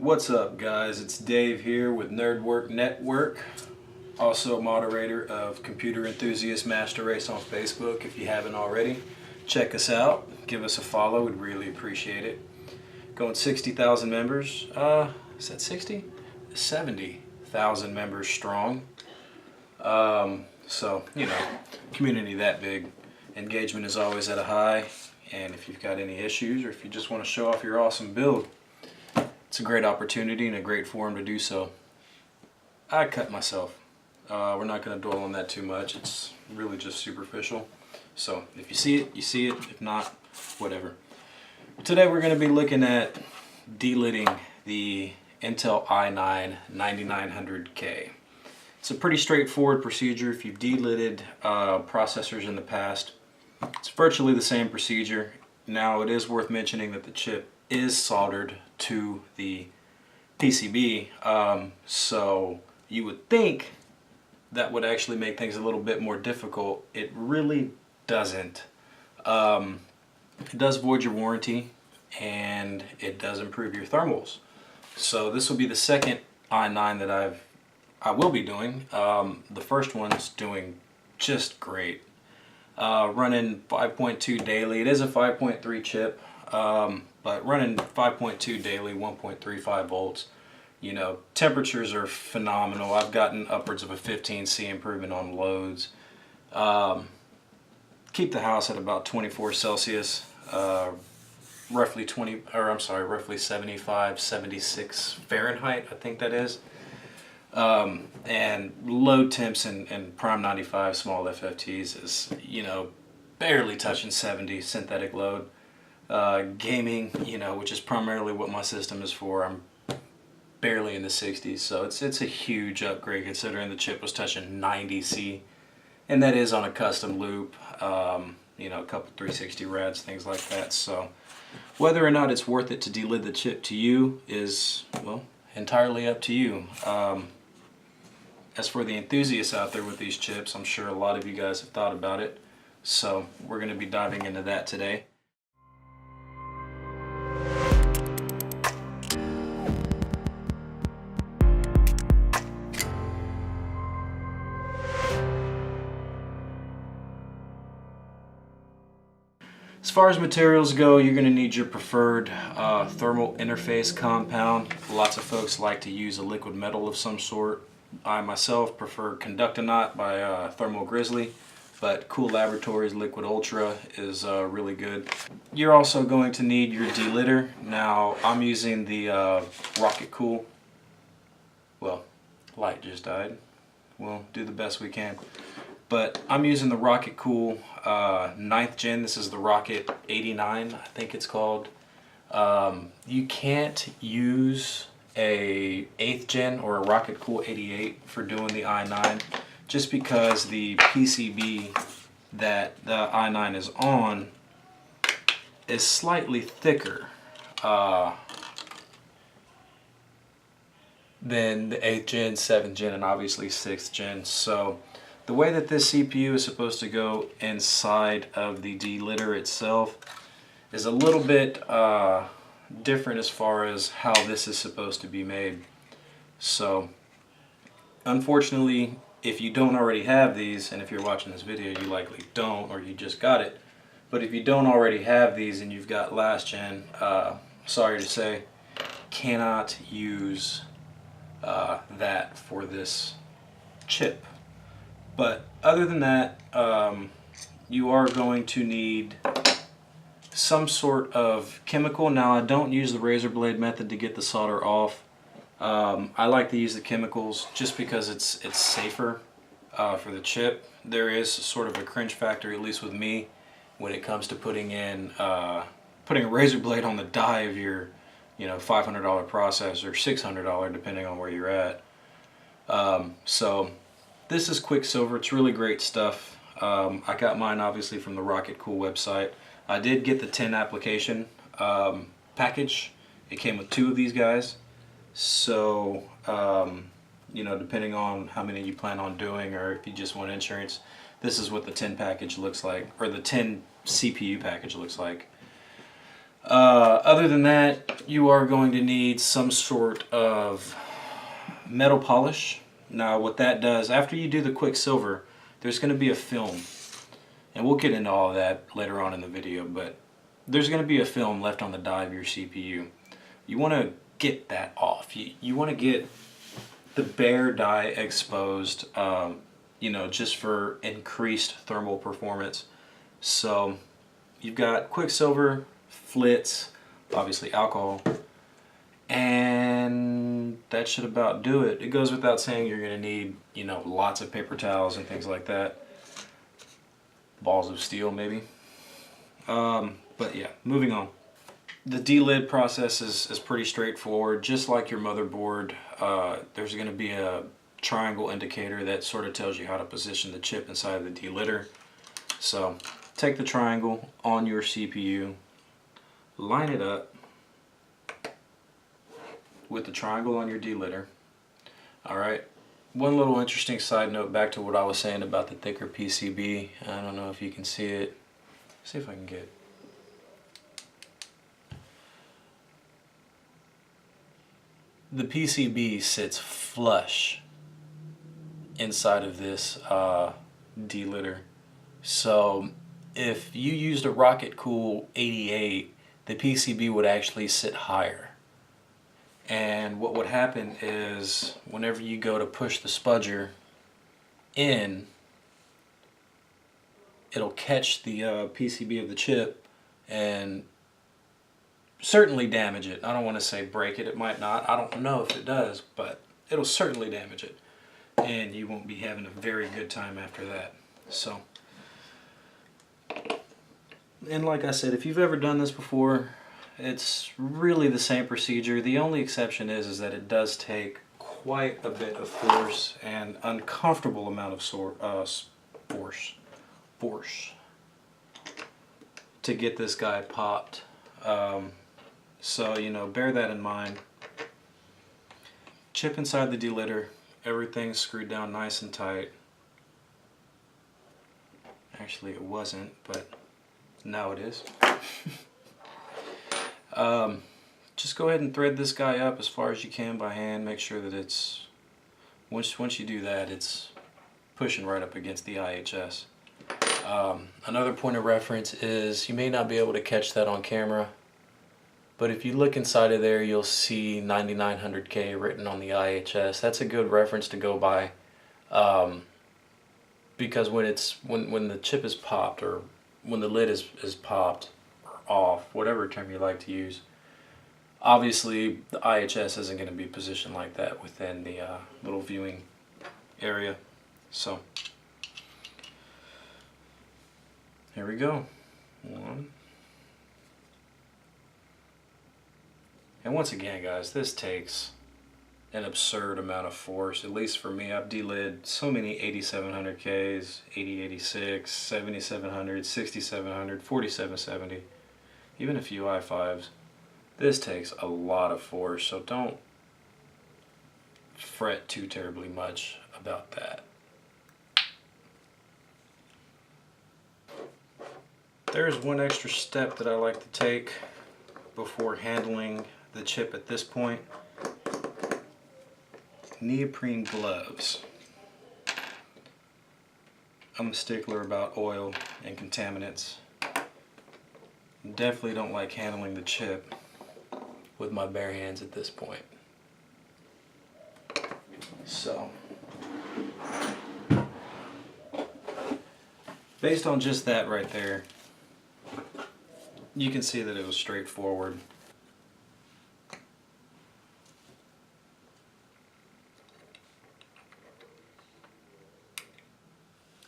What's up, guys? It's Dave here with NerdWork Network, also moderator of Computer Enthusiast Master Race on Facebook. If you haven't already, check us out, give us a follow, we'd really appreciate it. Going 60,000 members, is that 60? 70,000 members strong. So, you know, community that big, engagement is always at a high, and if you've got any issues or if you just want to show off your awesome build, it's a great opportunity and a great forum to do so. I cut myself. We're not going to dwell on that too much. It's really just superficial. So if you see it, you see it. If not, whatever. Today we're going to be looking at delidding the Intel i9 9900K. It's a pretty straightforward procedure. If you've delidded processors in the past, it's virtually the same procedure. Now it is worth mentioning that the chip is soldered to the PCB, so you would think that would actually make things a little bit more difficult. It really doesn't. It does void your warranty and it does improve your thermals. So this will be the second i9 that I will be doing. The first one's doing just great. Running 5.2 daily. It is a 5.3 chip. But running 5.2 daily, 1.35 volts, you know, temperatures are phenomenal. I've gotten upwards of a 15C improvement on loads. Keep the house at about 24 Celsius, roughly 75, 76 Fahrenheit, I think that is. And low temps and prime 95 small FFTs is, you know, barely touching 70 synthetic load. Gaming, you know, which is primarily what my system is for, I'm barely in the 60s, so it's a huge upgrade considering the chip was touching 90C, and that is on a custom loop, you know, a couple 360 rads, things like that. So whether or not it's worth it to delid the chip to you is, well, entirely up to you. As for the enthusiasts out there with these chips, I'm sure a lot of you guys have thought about it, so we're going to be diving into that today. As far as materials go, you're going to need your preferred thermal interface compound. Lots of folks like to use a liquid metal of some sort. I myself prefer Conductonaut by Thermal Grizzly, but Cool Laboratories Liquid Ultra is really good. You're also going to need your delidder. Now I'm using the Rocket Cool. Well, light just died. We'll do the best we can. But I'm using the Rocket Cool 9th gen. This is the Rocket 89, I think it's called. You can't use a 8th gen or a Rocket Cool 88 for doing the i9, just because the PCB that the i9 is on is slightly thicker than the 8th gen, 7th gen, and obviously 6th gen. So the way that this CPU is supposed to go inside of the delidder itself is a little bit different as far as how this is supposed to be made. So unfortunately, if you don't already have these, and if you're watching this video you likely don't, or you just got it, but if you don't already have these and you've got last gen, sorry to say, cannot use that for this chip. But other than that, you are going to need some sort of chemical. Now I don't use the razor blade method to get the solder off. I like to use the chemicals just because it's safer for the chip. There is sort of a cringe factor, at least with me, when it comes to putting a razor blade on the die of your, you know, $500 processor, $600 depending on where you're at. So this is Quicksilver. It's really great stuff. I got mine obviously from the Rocket Cool website. I did get the 10 application package. It came with 2 of these guys. So, you know, depending on how many you plan on doing, or if you just want insurance, this is what the 10 package looks like, or the 10 CPU package looks like. Other than that, you are going to need some sort of metal polish. Now what that does, after you do the Quicksilver, there's going to be a film. And we'll get into all of that later on in the video, but there's going to be a film left on the die of your CPU. You want to get that off. You want to get the bare die exposed, you know, just for increased thermal performance. So you've got Quicksilver, Flitz, obviously alcohol, and that should about do it. It goes without saying you're going to need, you know, lots of paper towels and things like that. Balls of steel maybe. But yeah, moving on. The delid process is pretty straightforward. Just like your motherboard, there's going to be a triangle indicator that sort of tells you how to position the chip inside of the delitter. So take the triangle on your CPU, line it up with the triangle on your delitter. Alright, one little interesting side note back to what I was saying about the thicker PCB. I don't know if you can see it. See if I can get. The PCB sits flush inside of this delitter. So if you used a Rocket Cool 88, the PCB would actually sit higher. And what would happen is whenever you go to push the spudger in, it'll catch the PCB of the chip and certainly damage it. I don't want to say break it, it might not. I don't know if it does, but it'll certainly damage it. And you won't be having a very good time after that. So, and like I said, if you've ever done this before, it's really the same procedure. The only exception is that it does take quite a bit of force and uncomfortable amount of force to get this guy popped. So, you know, bear that in mind. Chip inside the delitter, everything's screwed down nice and tight. Actually, it wasn't, but now it is. Just go ahead and thread this guy up as far as you can by hand. Make sure that it's, once you do that, it's pushing right up against the IHS. Another point of reference is you may not be able to catch that on camera, but if you look inside of there, you'll see 9900K written on the IHS. That's a good reference to go by, because when the chip is popped, or when the lid is popped or off, whatever term you like to use, obviously the IHS isn't going to be positioned like that within the little viewing area. So here we go. One. And once again, guys, this takes an absurd amount of force, at least for me. I've delid so many 8700Ks, 8086, 7700, 6700, 4770, even a few i5s. This takes a lot of force, so don't fret too terribly much about that. There's one extra step that I like to take before handling the chip at this point. Neoprene gloves. I'm a stickler about oil and contaminants. Definitely don't like handling the chip with my bare hands at this point. So, based on just that right there, you can see that it was straightforward.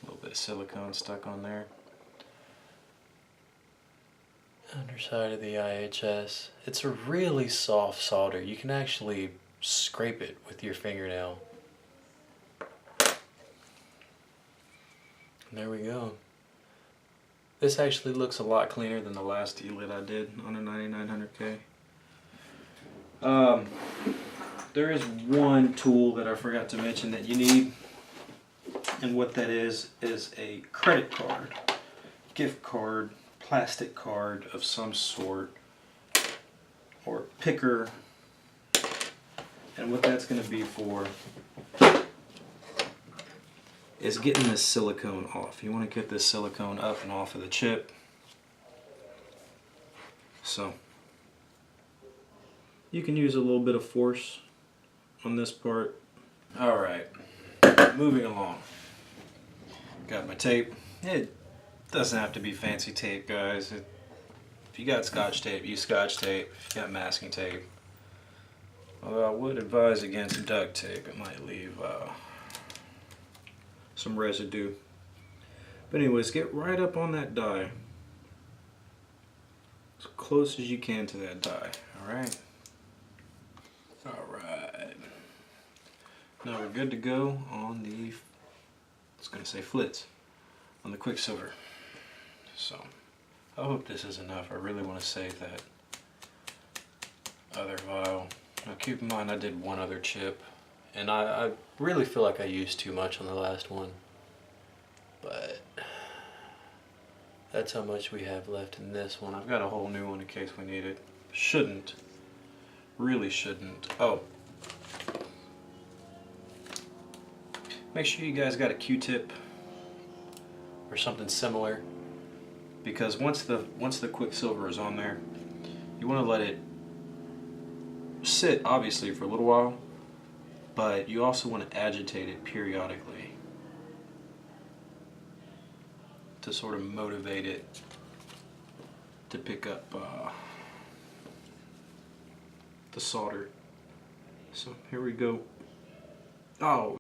A little bit of silicone stuck on there. Underside of the IHS. It's a really soft solder. You can actually scrape it with your fingernail. And there we go. This actually looks a lot cleaner than the last delid I did on a 9900K. There is one tool that I forgot to mention that you need, and what that is a credit card, gift card, plastic card of some sort. or picker, and what that's going to be for is getting this silicone off. You want to get this silicone up and off of the chip. So you can use a little bit of force on this part. Alright, moving along. Got my tape. It doesn't have to be fancy tape, guys. If you got Scotch tape, use Scotch tape. If you got masking tape, although I would advise against duct tape. It might leave some residue. But anyways, get right up on that die. As close as you can to that die. Alright? Alright. Now we're good to go on the, I was going to say flits, on the Quicksilver. So, I hope this is enough. I really want to save that other vial. Now keep in mind I did one other chip, and I really feel like I used too much on the last one. But that's how much we have left in this one. I've got a whole new one in case we need it. Shouldn't. Really shouldn't. Oh. Make sure you guys got a Q-tip or something similar, because once the Quicksilver is on there, you want to let it sit obviously for a little while, but you also want to agitate it periodically to sort of motivate it to pick up the solder. So here we go. Oh,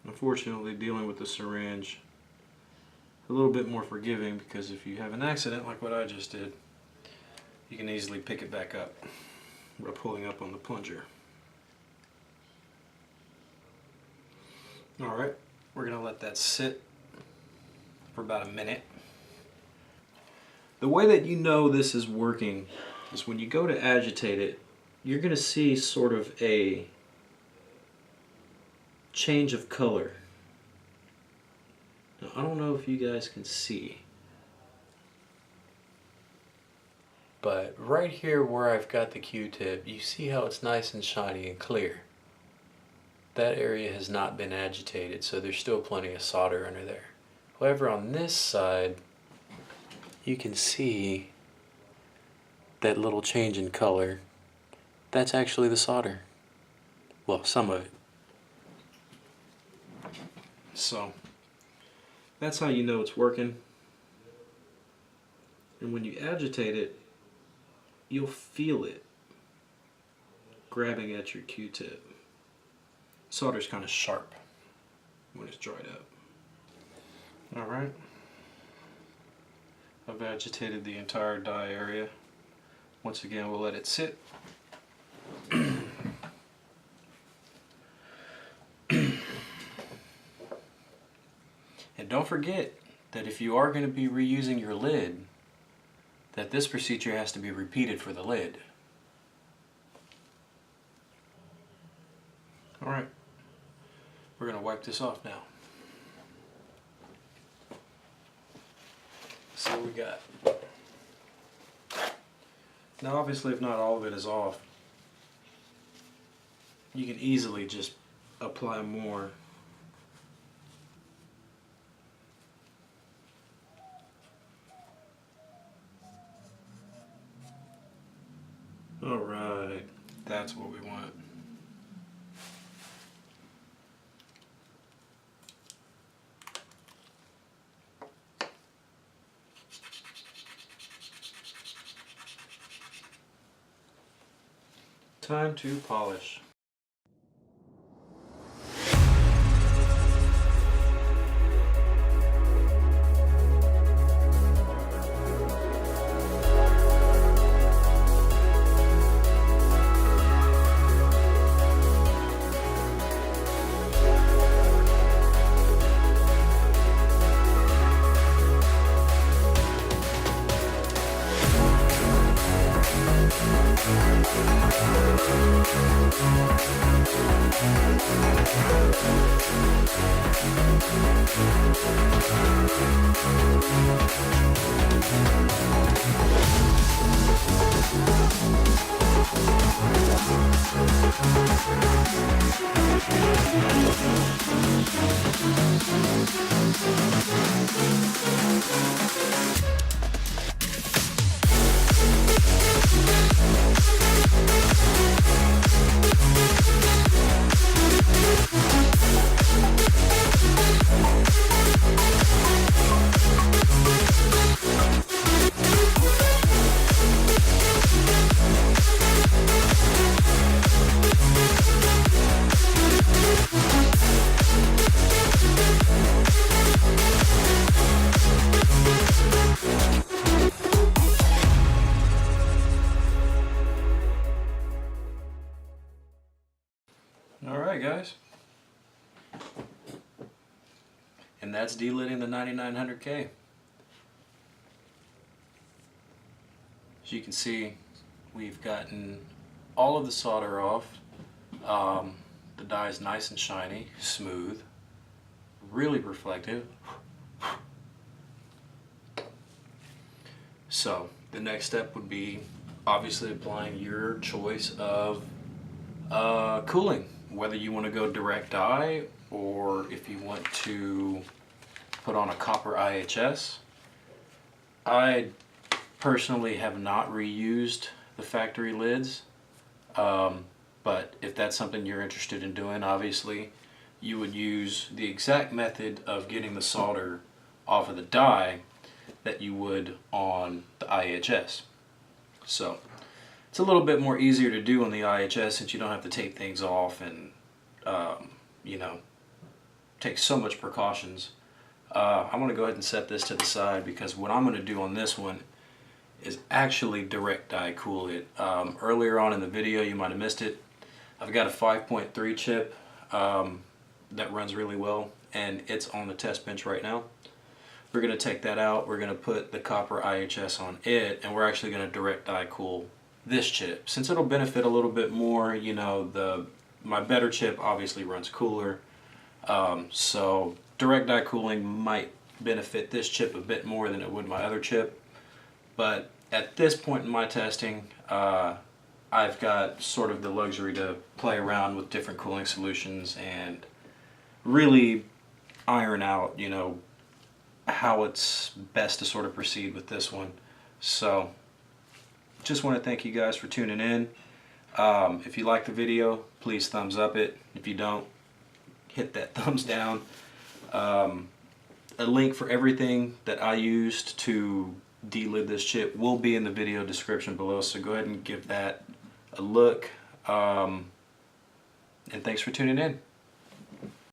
unfortunately, dealing with the syringe a little bit more forgiving, because if you have an accident like what I just did, you can easily pick it back up by pulling up on the plunger. Alright, we're going to let that sit for about a minute. The way that you know this is working is when you go to agitate it, you're going to see sort of a change of color. Now, I don't know if you guys can see, but right here where I've got the Q-tip, you see how it's nice and shiny and clear. That area has not been agitated, so there's still plenty of solder under there. However, on this side, you can see that little change in color. That's actually the solder. Well, some of it. So, that's how you know it's working. And when you agitate it, you'll feel it grabbing at your Q-tip. Solder's kind of sharp when it's dried up. Alright. I've agitated the entire die area. Once again, we'll let it sit. And don't forget that if you are going to be reusing your lid, that this procedure has to be repeated for the lid. Alright, we're going to wipe this off now. See what we got. Now obviously, if not all of it is off, you can easily just apply more. Alright, that's what we want. Time to polish. Alright guys, and that's deliding the 9900K. As you can see, we've gotten all of the solder off. The die is nice and shiny, smooth, really reflective. So the next step would be obviously applying your choice of cooling, whether you want to go direct dye or if you want to put on a copper IHS. I personally have not reused the factory lids, but if that's something you're interested in doing, obviously you would use the exact method of getting the solder off of the die that you would on the IHS. So it's a little bit more easier to do on the IHS since you don't have to take things off and you know, take so much precautions. I'm going to go ahead and set this to the side because what I'm going to do on this one is actually direct die cool it. Earlier on in the video, you might have missed it, I've got a 5.3 chip that runs really well, and it's on the test bench right now. We're going to take that out, we're going to put the copper IHS on it, and we're actually going to direct die cool this chip. Since it'll benefit a little bit more, you know, my better chip obviously runs cooler, so direct die cooling might benefit this chip a bit more than it would my other chip. But at this point in my testing, I've got sort of the luxury to play around with different cooling solutions and really iron out, you know, how it's best to sort of proceed with this one. So just want to thank you guys for tuning in. If you like the video, please thumbs up it. If you don't, hit that thumbs down. A link for everything that I used to delid this chip will be in the video description below, so go ahead and give that a look. And thanks for tuning in.